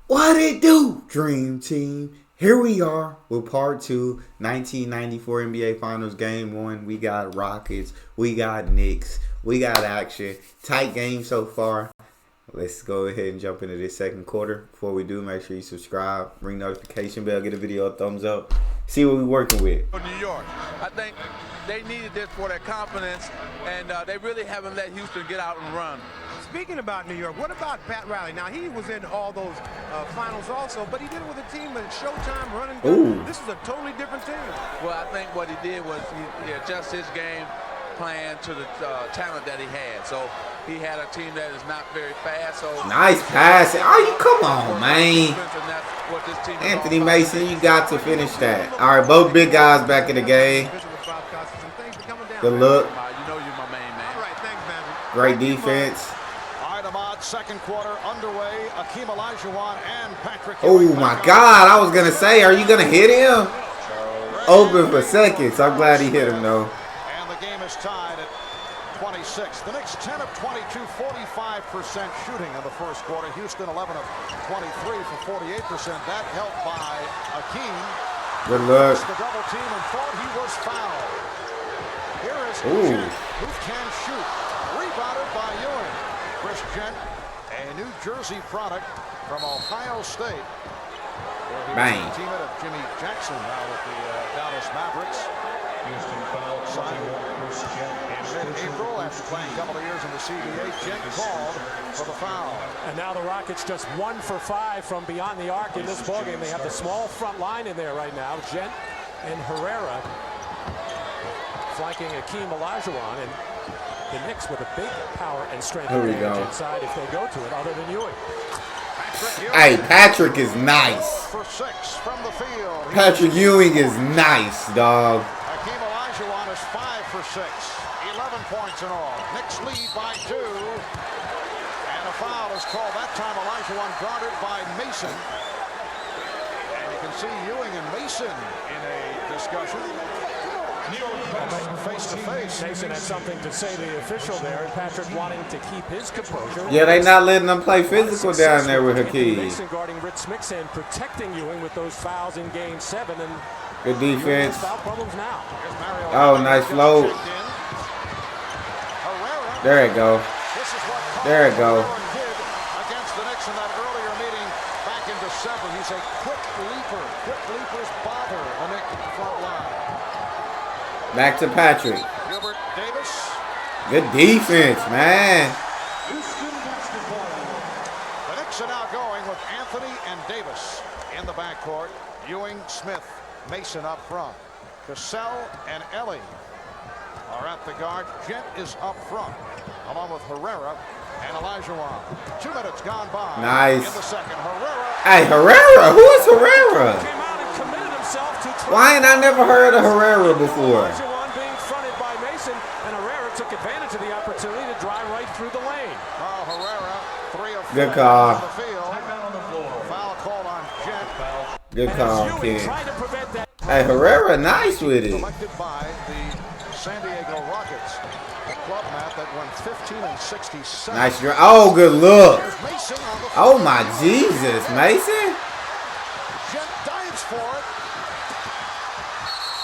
What it do, Dream Team? Here we are with part two, 1994 NBA Finals Game 1. We got Rockets, we got Knicks, we got action. Tight game so far. Let's go ahead and jump into this second quarter. Before we do, make sure you subscribe, ring notification bell, get the video a thumbs up. See what we're working with. New York. I think they needed this for their confidence, and they really haven't let Houston get out and run. Speaking about New York, what about Pat Riley? Now, he was in all those finals also, but he did it with a team that's Showtime running. This is a totally different team. Well, I think what he did was he adjusted his game plan to the talent that he had. So he had a team that is not very fast. So nice passing. Oh, you come on, man. Anthony Mason, you got to finish that. All right, both big guys back in the game. Good look. You know you're my main man. All right, thanks, man. Great defense. Second quarter underway. Akeem Olajuwon and Patrick. Oh my God! I was gonna say, are you gonna hit him? Open for seconds. I'm glad he hit him though. And the game is tied at 26. The Knicks 10 of 22, 45% shooting in the first quarter. Houston 11 of 23 for 48%. That helped by Akeem. Good luck. The double team and thought he was fouled. Here is Gent, who can shoot. Rebounded by Ewing. Chris Gent, a New Jersey product from Ohio State. Bang. Teammate of Jimmy Jackson now with the Dallas Mavericks. Signed in April after playing a couple of years in the CBA. Gent called for the foul. And now the Rockets just 1 for 5 from beyond the arc in this ballgame. They have the small front line in there right now. Gent and Herrera flanking Akeem Olajuwon, and the Knicks with a big power and strength advantage inside if they go to it, other than Ewing. Hey, Patrick is nice. For 6 from the field. Patrick Ewing is nice, dog. Akeem Olajuwon is 5 for 6. 11 points in all. Knicks lead by 2. And a foul is called. That time Olajuwon guarded by Mason. And you can see Ewing and Mason in a discussion. Face to face. Mason had something to say to the official there, and Patrick wanting to keep his composure. Yeah, they not letting them play physical down there with Hakeem. Mason guarding Rich Smixon, protecting Ewing with those fouls in Game 7, and good defense. Foul problems now. Oh, nice float. There it go. There it go. Against the Knicks in that earlier meeting back in December, he's a quick leaper. Quick leapers bother the Knicks front line. Back to Patrick. Gilbert Davis. Good defense, man. The Knicks are now going with Anthony and Davis in the backcourt. Ewing, Smith, Mason up front. Cassell and Ellie are at the guard. Gent is up front, along with Herrera and Olajuwon. 2 minutes gone by. Nice. In the second, Herrera. Hey, Herrera. Who is Herrera? Came out and committed himself to Why ain't I never heard of Herrera before? Olajuwon being fronted by Mason, and Herrera took advantage of the opportunity to drive right through the lane. Oh, Herrera, 3 of 4 Good call. on the field. Foul called on Gent. Good And call, as Ewing kid. tried to prevent that. Hey, Herrera, nice with it. Selected by the San Diego Rockets. A club, Matt, that won 15 and 67. Nice drive. Oh, good look. There's Mason on the Oh, floor. my Jesus, Mason. Gent dives for it.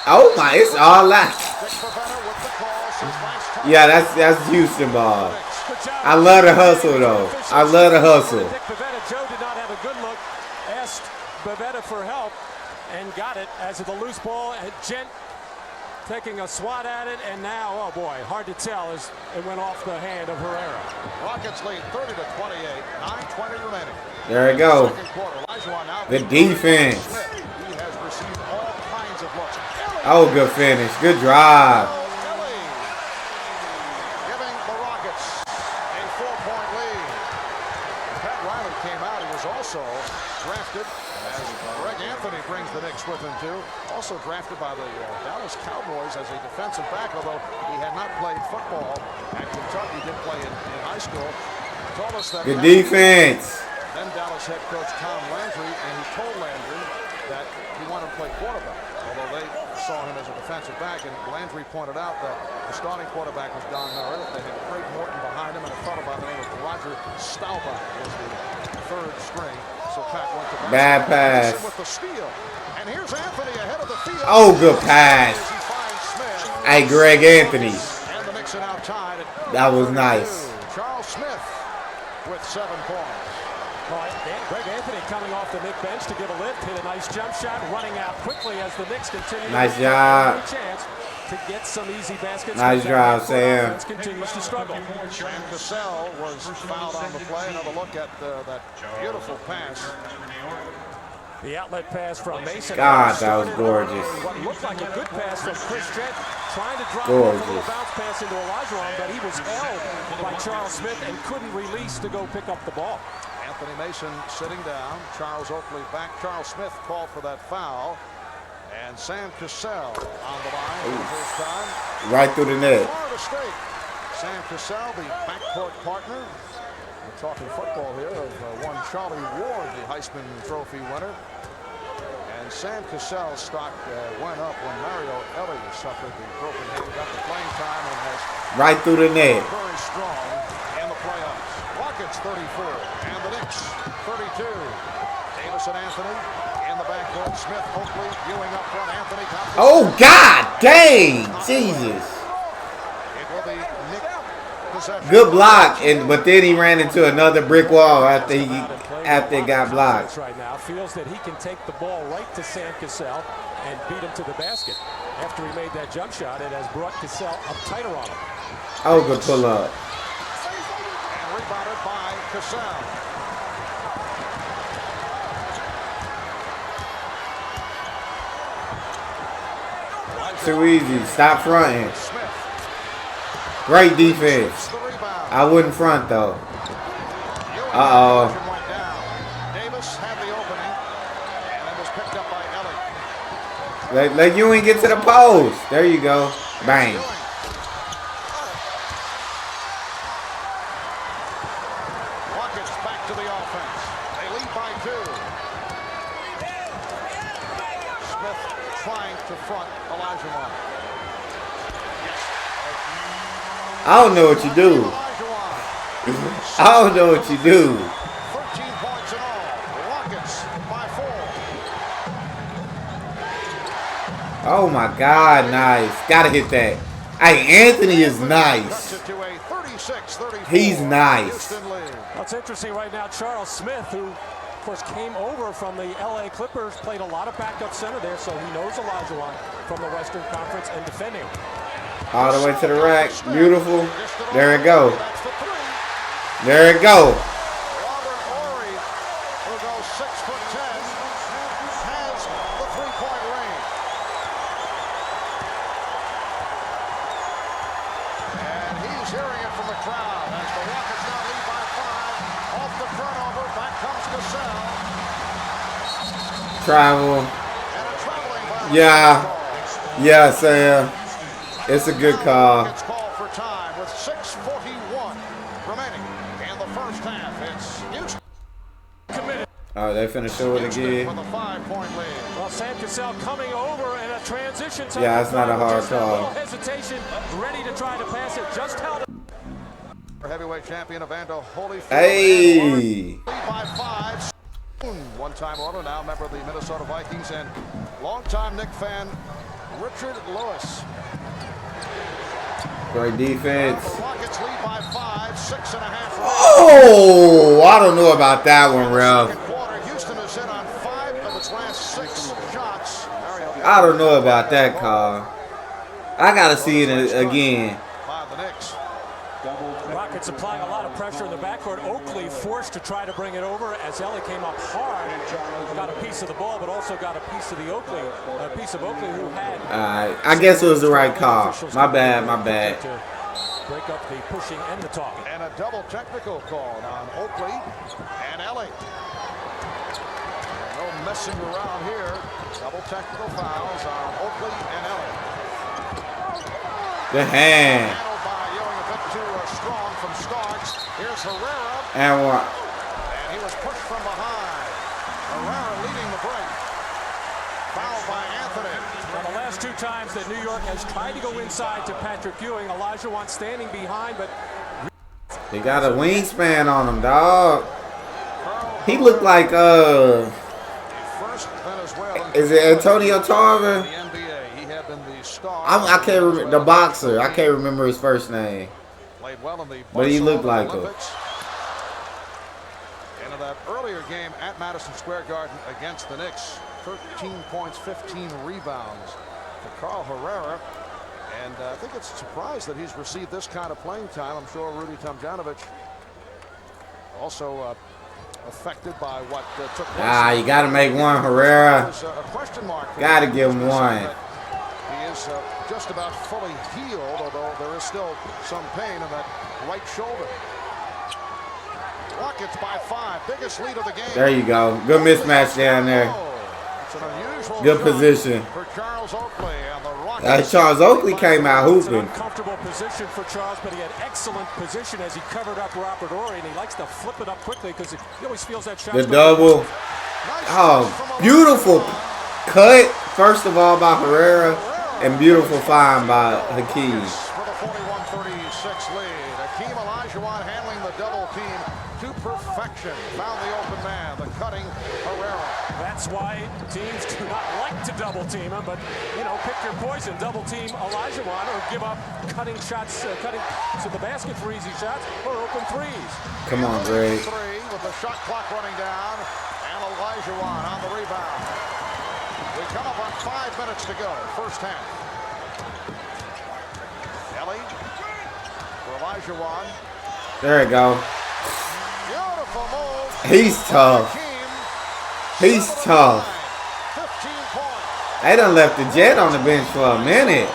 Oh, my. It's all that. Dick Bavetta with the call since last time. Yeah, that's Houston ball. Good job. I love the hustle, though. I love the hustle. Dick Bavetta, Joe did not have a good look. Asked Bavetta for help and got it as of the loose ball. Gent taking a swat at it, and now, oh boy, hard to tell as it went off the hand of Herrera. Rockets lead 30 to 28. 9:20 remaining. There we go. Second quarter. Olajuwon now. Good defense. He has received all kinds of looks. Oh, good finish. Good drive. Ellie giving the Rockets a 4-point lead. Pat Riley came out. He was also drafted as Greg Anthony brings the Knicks with him too. Also drafted by the Dallas Cowboys as a defensive back, although he had not played football at Kentucky. He did play in high school. Told us that. Good defense. Then Dallas head coach Tom Landry, and he told Landry that he wanted to play quarterback, although they saw him as a defensive back. And Landry pointed out that the starting quarterback was Don Meredith. They had Craig Morton behind him, and a fellow by the name of Roger Staubach was the third string. So Pat went to Bad pass. with the steal. And here's Anthony ahead of the field. Oh, good pass. As he finds Smith. Hey, Greg Anthony. And the Knicks are now tied at That was 32. nice. Charles Smith with 7 points. Greg Anthony coming off the Knicks bench to give a lift, hit a nice jump shot, running out quickly as the Knicks continue. Nice job. Chance to get some easy baskets. Nice drive, Sam. Continues to struggle. Sam Cassell was fouled on the play. Another look at that beautiful pass. The outlet pass from Mason. God, that was gorgeous. What looked like a good pass from Chris Trent, trying to drop Gorgeous. a little bounce pass into Olajuwon, but he was held by Charles Smith and couldn't release to go pick up the ball. Anthony Mason sitting down. Charles Oakley back. Charles Smith called for that foul. And Sam Cassell on the line for the first time. Right through the net. Florida State. Sam Cassell, the backcourt partner. We're talking football here of one Charlie Ward, the Heisman Trophy winner. And Sam Cassell's stock went up when Mario Ellie suffered the broken hip. Got the playing time and has Right through the net. very strong in the playoffs. Rockets 34 and the Knicks 32. Davis and Anthony in the backcourt. Smith, Oakley, Ewing up front. Anthony. Oh, God dang. Jesus. It will be Nick possession. Good block, but then he ran into another brick wall after it got blocked. Right now feels that he can take the ball right to Sam Cassell and beat him to the basket. After he made that jump shot, it has brought Cassell up tighter on him. Oh, good pull up. And rebounded by Cassell. Too easy. Stop fronting. Smith. Great defense. The rebound. I wouldn't front though. Ewing Uh-oh. went down. Davis had the opening, and it was picked up by Ellie. Let Ewing get to the post. There you go. Bang. Ewing. Rockets back to the offense. They lead by 2. Smith trying to front Olajuwon. I don't know what you do. Olajuwon. I don't know what you do. 13 points in all. Rockets by 4. Oh my God, nice. Gotta hit that. Hey, Anthony is nice. To a 36-34 He's nice. Houston lead. Well, it's interesting right now, Charles Smith, who, of course, came over from the LA Clippers, played a lot of backup center there, so he knows Olajuwon from the Western Conference and defending him. All the way to the rack. Beautiful. There it go. That's the 3. There it go. Robert Horry, who goes 6'10", has the 3-point range. And he's hearing it from the crowd as the Rockets now lead by 5. Off the turnover, back comes Cassell. Travel. And a traveling foul. Yeah. Yeah, Sam. It's a good call. It's called for time with 6:41 remaining in the first half. It's Houston Oh, they finna show it again. with a 5-point lead. Well, Sam Cassell coming over in a transition. Yeah, it's not a hard Just a call. little hesitation, ready to try to pass it. Just held it. Heavyweight champion Evander Holyfield. Hey. Lead by 5. One-time owner, now member of the Minnesota Vikings, and longtime Knicks fan Richard Lewis. Great defense. The Rockets lead by 5, 6.5. Oh, I don't know about that one, Ralph. Second quarter, Houston is in on 5 of its last 6 shots. I don't know about that call. I gotta see it again. By the Knicks. Rockets applying a lot of pressure in the backcourt. Oakley forced to try to bring it over as Ellie came up hard, got a piece of the ball, but also got a piece of the Oakley, who had. I guess it was the right call. My bad, my bad. To break up the pushing and the talking. And a double technical call on Oakley and Ellie. No messing around here. Double technical fouls on Oakley and Ellie. The hand. Handled by Ewing a bit too strong from Starks. Here's Herrera. And what? And he was pushed from behind. Herrera leading the break. Fouled by Anthony. Now, the last 2 times that New York has tried to go inside to Patrick Ewing, Olajuwon standing behind, but They got a wingspan on him, dog. Carl He looked like First Venezuelan. is it Antonio Tarver? The NBA. He had been the star. I can't remember the boxer. I can't remember his first name. Played well in the But he looked like him. Olympics. And in that earlier game at Madison Square Garden against the Knicks, 13 points, 15 rebounds for Carl Herrera. And I think it's a surprise that he's received this kind of playing time. I'm sure Rudy Tomjanovich also affected by what took place. You got to make one, Herrera. There's a question mark. Got to give him one. He is just about fully healed, although there is still some pain in that right shoulder. Rockets by 5, biggest lead of the game. There you go. Good mismatch down there. It's an unusual Good shot position. for Charles Oakley and the Rockets. Charles Oakley came out It's an hooping. uncomfortable position for Charles, but he had excellent position as he covered up Robert Horry, and he likes to flip it up quickly because he always feels that shot. The double. Oh, beautiful cut, first of all, by Herrera, and beautiful find by Hakeem. For the 41-36 lead. Hakeem Olajuwon handling the double team to perfection. Found the open man, the cutting Herrera. That's why teams do not like to double team him, but, you know, pick your poison. Double team Olajuwon or give up cutting shots, cutting to the basket for easy shots or open threes. Come on, Greg. Three with the shot clock running down, and Olajuwon on the rebound. We come up on 5 minutes to go, first half. Ellie for Olajuwon. There you go. Beautiful move. He's tough. He's tough. 15 points. They done left the Jet on the bench for a minute.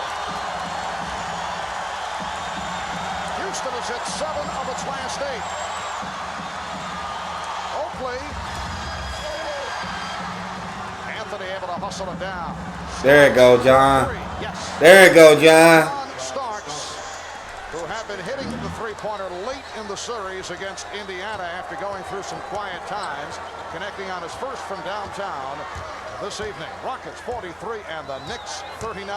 Houston has hit 7 of its last 8. Oakley. Anthony able to hustle it down. There you go, John. Yes. There you go, John. Starks, who have been hitting the three-pointer late in the series against Indiana after going through some quiet times, connecting on his first from downtown this evening. Rockets 43 and the Knicks 39.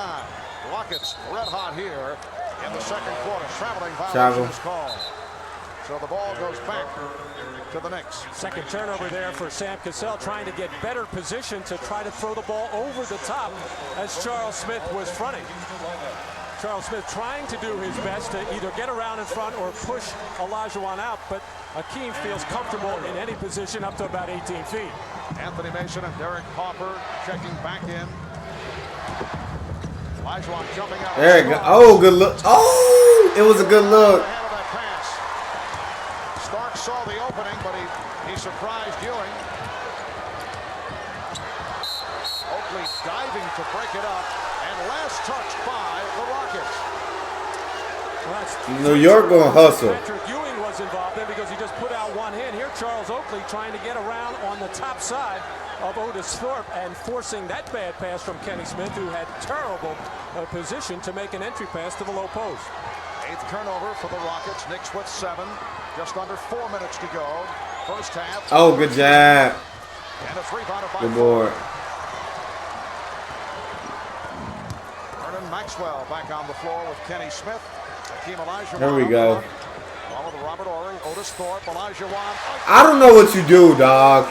Rockets red hot here in the second quarter. Traveling violation is called. So the ball goes back to the Knicks. Second turnover there for Sam Cassell, trying to get better position to try to throw the ball over the top as Charles Smith was fronting. Charles Smith trying to do his best to either get around in front or push Olajuwon out, but Hakeem feels comfortable in any position up to about 18 feet. Anthony Mason and Derek Harper checking back in. Olajuwon jumping out. There you go. Oh, good look. Oh, it was a good look. Starks saw the opening, but he surprised Ewing. Oakley diving to break it up, and last touched by the Rockets. New York gonna hustle. Patrick Ewing was involved in because he just put out one hand. Here, Charles Oakley trying to get around on the top side of Otis Thorpe and forcing that bad pass from Kenny Smith, who had terrible position to make an entry pass to the low post. 8th turnover for the Rockets. Knicks with 7. Just under 4 minutes to go. First half. Oh, good job. And it's rebounded by Good board. Vernon Maxwell back on the floor with Kenny Smith. Hakeem Olajuwon. There we go. Follow the Robert Horry, Otis Thorpe, Olajuwon. I don't know what you do, dog.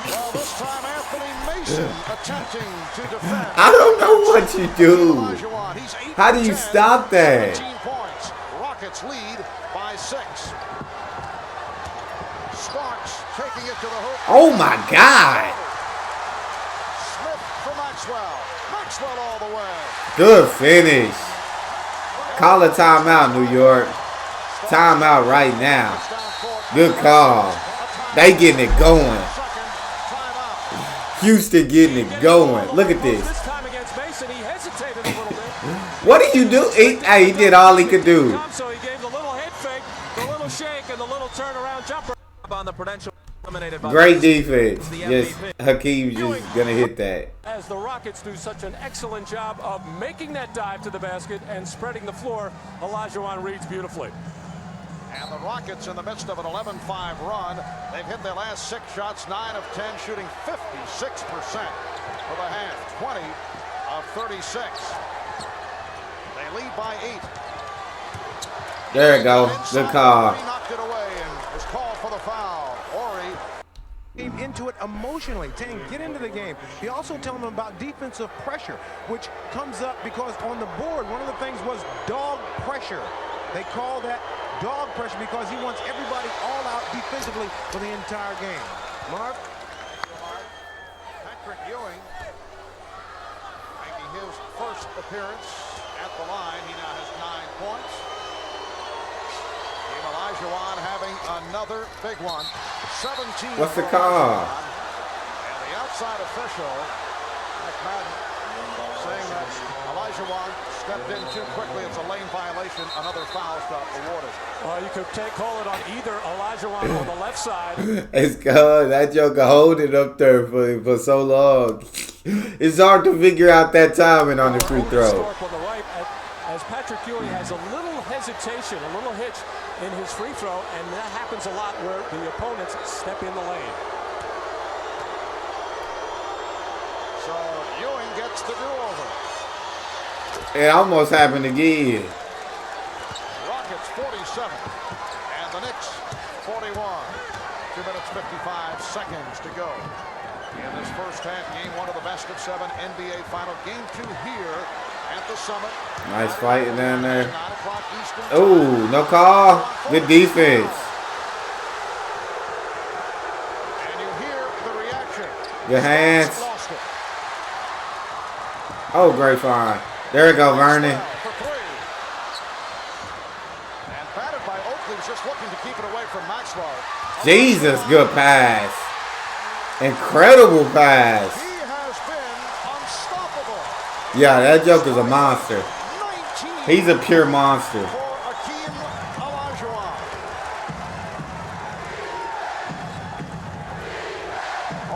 Well, this time Anthony Mason attempting to defend. I don't know what you do. Olajuwon, he's 8 How do for you 10, stop that? 17 points. Rockets lead by 6. Starks taking it to the hoop. Oh my God. Smith for Maxwell. Maxwell all the way. Good finish. Call a timeout, New York. Timeout right now. Good call. They getting it going. Houston getting it going. Look at this. This time against Mason, he hesitated a little bit. What did you do? He did all he could do. So he gave the little head fake, the little shake, and the little turnaround jumper. On the Prudential, eliminated by Great defense. Just Hakeem's just gonna hit that. As the Rockets do such an excellent job of making that dive to the basket and spreading the floor, Olajuwon reads beautifully. And the Rockets in the midst of an 11-5 run. They've hit their last 6 shots, 9 of 10, shooting 56% for the half, 20 of 36. They lead by 8. There you go. Good call. He knocked it away and was called for the foul. Horry into it emotionally, saying get into the game. He also telling them about defensive pressure, which comes up because on the board, one of the things was dog pressure. They call that dog pressure because he wants everybody all out defensively for the entire game. Marv? Patrick Ewing making his first appearance at the line. He now has 9 points. Team Olajuwon having another big one. 17. What's the call? And the outside official, Mike Madden, saying that Olajuwon stepped in too quickly. It's a lane violation. Another foul shot awarded. Well, you could call it on either Olajuwon on the left side. It's good. That joker hold it up there for so long. It's hard to figure out that timing on the free throw. On the right, as Patrick Ewing has a little hesitation, a little hitch in his free throw, and that happens a lot where the opponents step in the lane. So Ewing gets the do-over. It almost happened again. Rockets 47 and the Knicks 41. 2 minutes 55 seconds to go in this first half. Game 1 of the best of 7 NBA final. Game 2 here at the Summit. Nice fighting down there. 9 o'clock Eastern time. Oh, no call. Good defense. And you hear the reaction. Your hands. Lost it. Oh, great find. There we go, Vernon. For 3. And batted by Oakley, just looking to keep it away from Maxwell. Jesus, good pass. Incredible pass. He has been unstoppable. Yeah, that joker's a monster. 19 He's a pure monster. for Hakeem Olajuwon.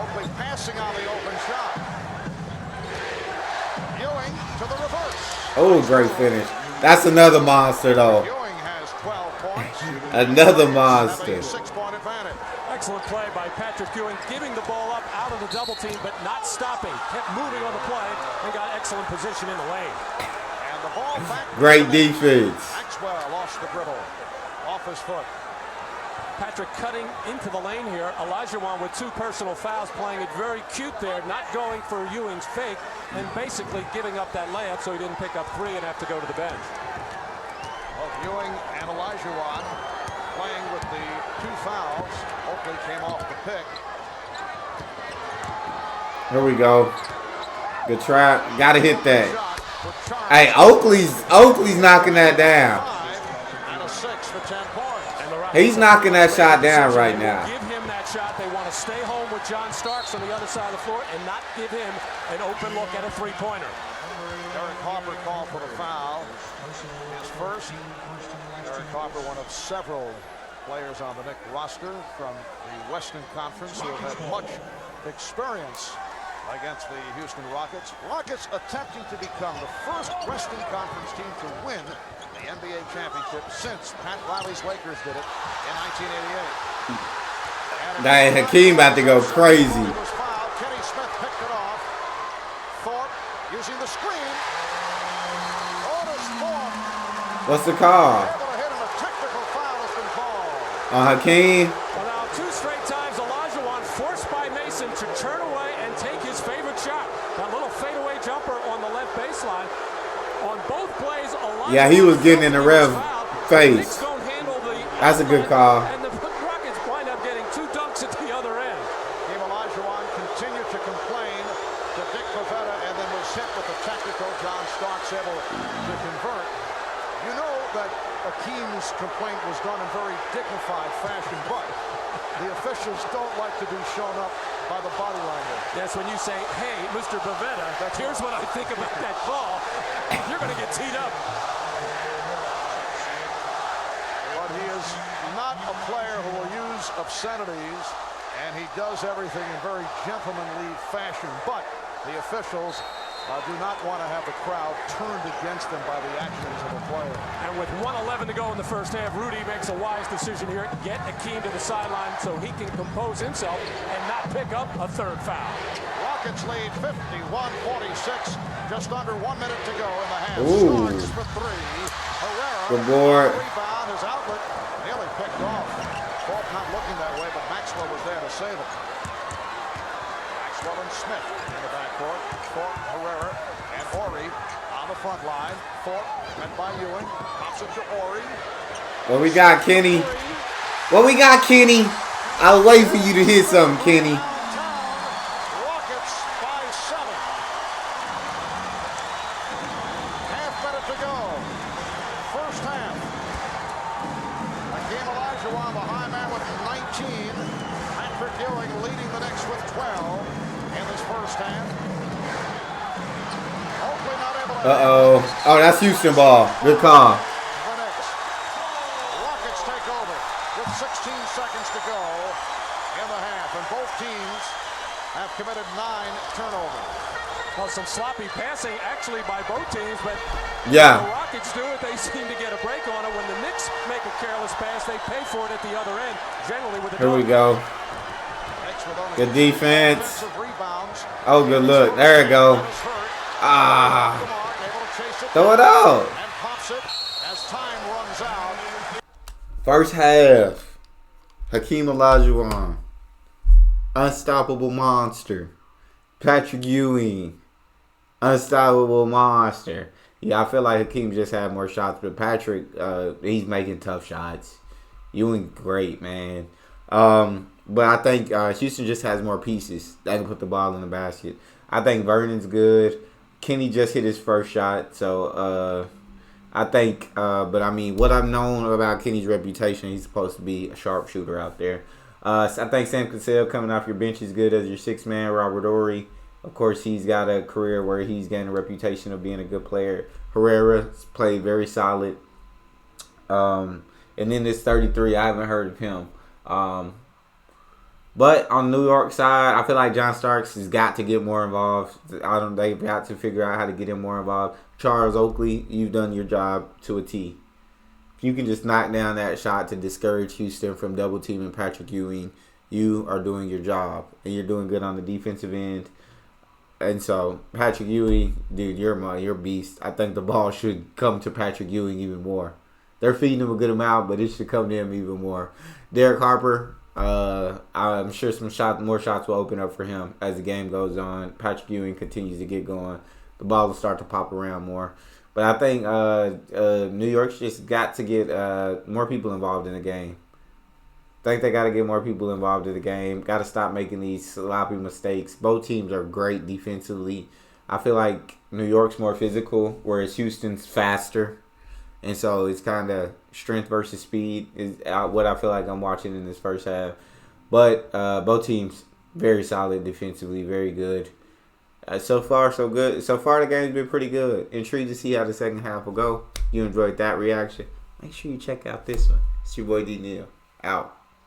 Oakley passing on the open shot. Ewing to the reverse. Oh, great finish. That's another monster, though. Ewing has 12 points. Another Having a monster. 6-point advantage. Excellent play by Patrick Ewing, giving the ball up out of the double team, but not stopping. Kept moving on the play and got excellent position in the lane. And the ball back. Great defense. Maxwell lost the dribble off his foot. Patrick cutting into the lane here. Olajuwon with 2 personal fouls, playing it very cute there, not going for Ewing's fake, and basically giving up that layup so he didn't pick up 3 and have to go to the bench. Both Ewing and Olajuwon playing with the 2 fouls. Oakley came off the pick. Here we go. Good trap. Gotta hit that. Shot for Charles. Hey, Oakley's knocking that down. 5 and a 6 for 10 points. And the Rockets He's knocking that shot down right now. Give him that shot. They want to stay home with John Starks on the other side of the floor and not give him an open look at a 3-pointer. Derek Harper called for the foul. His first. Derek Harper, one of several players on the Knicks roster from the Western Conference who have had much experience against the Houston Rockets. Rockets attempting to become the first Western Conference team to win the NBA championship since Pat Riley's Lakers did it in 1988. That Hakeem about to go crazy. Was fouled. Kenny Smith picked it off. Thorpe using the screen. Otis Thorpe What's the call? able to hit him. A technical foul has been called. On Hakeem? Well, now 2 straight times Olajuwon forced by Mason to turn away and take his favorite shot. That little fadeaway jumper on the left baseline. On both plays, Olajuwon. Yeah, he was getting in the ref face. Knicks don't handle the That's a good call. And the Rockets wind up getting 2 dunks at the other end. Team Olajuwon continued to complain to Dick Pavetta and then was hit with the technical. John Starks able to convert. You know that Hakeem's complaint was done in very dignified fashion, but the officials don't like to be shown up by the body language. Yes, when you say, hey, Mr. Pavetta, here's what I think about that call, you're going to get teed up. But he is not a player who will use obscenities, and he does everything in very gentlemanly fashion, but the officials do not want to have the crowd turned against them by the actions of a player. And with 1:11 to go in the first half, Rudy makes a wise decision here. Get Hakeem to the sideline so he can compose himself and not pick up a 3rd foul. Rockets lead 51-46. Just under 1 minute to go in the half. Ooh. Starks for 3. Herrera. Good board. Rebound. His outlet nearly picked off. Thorpe not looking that way, but Maxwell was there to save it. Maxwell and Smith in the backcourt. Thorpe, Herrera, and Horry on the front line. Thorpe, met by Ewing. Pops it to Horry. What we got, Kenny? What we got, Kenny? I'll wait for you to hit something, Kenny. Rockets by 7. Half minute to go. First half. Hakeem Olajuwon, the high man, with 19. Patrick Ewing leading the Knicks with 12 in this first half. Hopefully not able to. Oh, that's Houston ball. Good call. The Knicks. Rockets take over with 16 seconds to go in the half, and both teams have committed 9 turnovers. Well, some sloppy passing actually by both teams, but Yeah. the Rockets do it. They seem to get a break on it. When the Knicks make a careless pass, they pay for it at the other end, generally with a Here we dunk. go. Knicks with only Good defense. offensive rebounds. Oh, good look. There we go. That is hurt. Ah. Come on, able to chase it Throw it down out. and pops it as time runs out. First half. Hakeem Olajuwon. Unstoppable monster. Patrick Ewing. Unstoppable monster. Yeah, I feel like Hakeem just had more shots, but Patrick, he's making tough shots. Ewing, great, man. But I think Houston just has more pieces that can put the ball in the basket. I think Vernon's good. Kenny just hit his first shot, so I think. But I mean, what I've known about Kenny's reputation, he's supposed to be a sharpshooter out there. So I think Sam Cassell coming off your bench is good as your sixth man. Robert Horry, of course, he's got a career where he's gained a reputation of being a good player. Herrera's played very solid. And then this 33, I haven't heard of him. But on the New York side, I feel like John Starks has got to get more involved. They've got to figure out how to get him more involved. Charles Oakley, you've done your job to a T. If you can just knock down that shot to discourage Houston from double teaming Patrick Ewing, you are doing your job. And you're doing good on the defensive end. And so, Patrick Ewing, dude, you're a beast. I think the ball should come to Patrick Ewing even more. They're feeding him a good amount, but it should come to him even more. Derek Harper, I'm sure more shots will open up for him as the game goes on. Patrick Ewing continues to get going. The ball will start to pop around more. But I think New York's just got to get more people involved in the game. I think they got to get more people involved in the game. Got to stop making these sloppy mistakes. Both teams are great defensively. I feel like New York's more physical, whereas Houston's faster. And so it's kind of strength versus speed is what I feel like I'm watching in this first half. But both teams very solid defensively, very good. So far, so good. So far, the game's been pretty good. Intrigued to see how the second half will go. You enjoyed that reaction? Make sure you check out this one. It's your boy D. Neal. Out.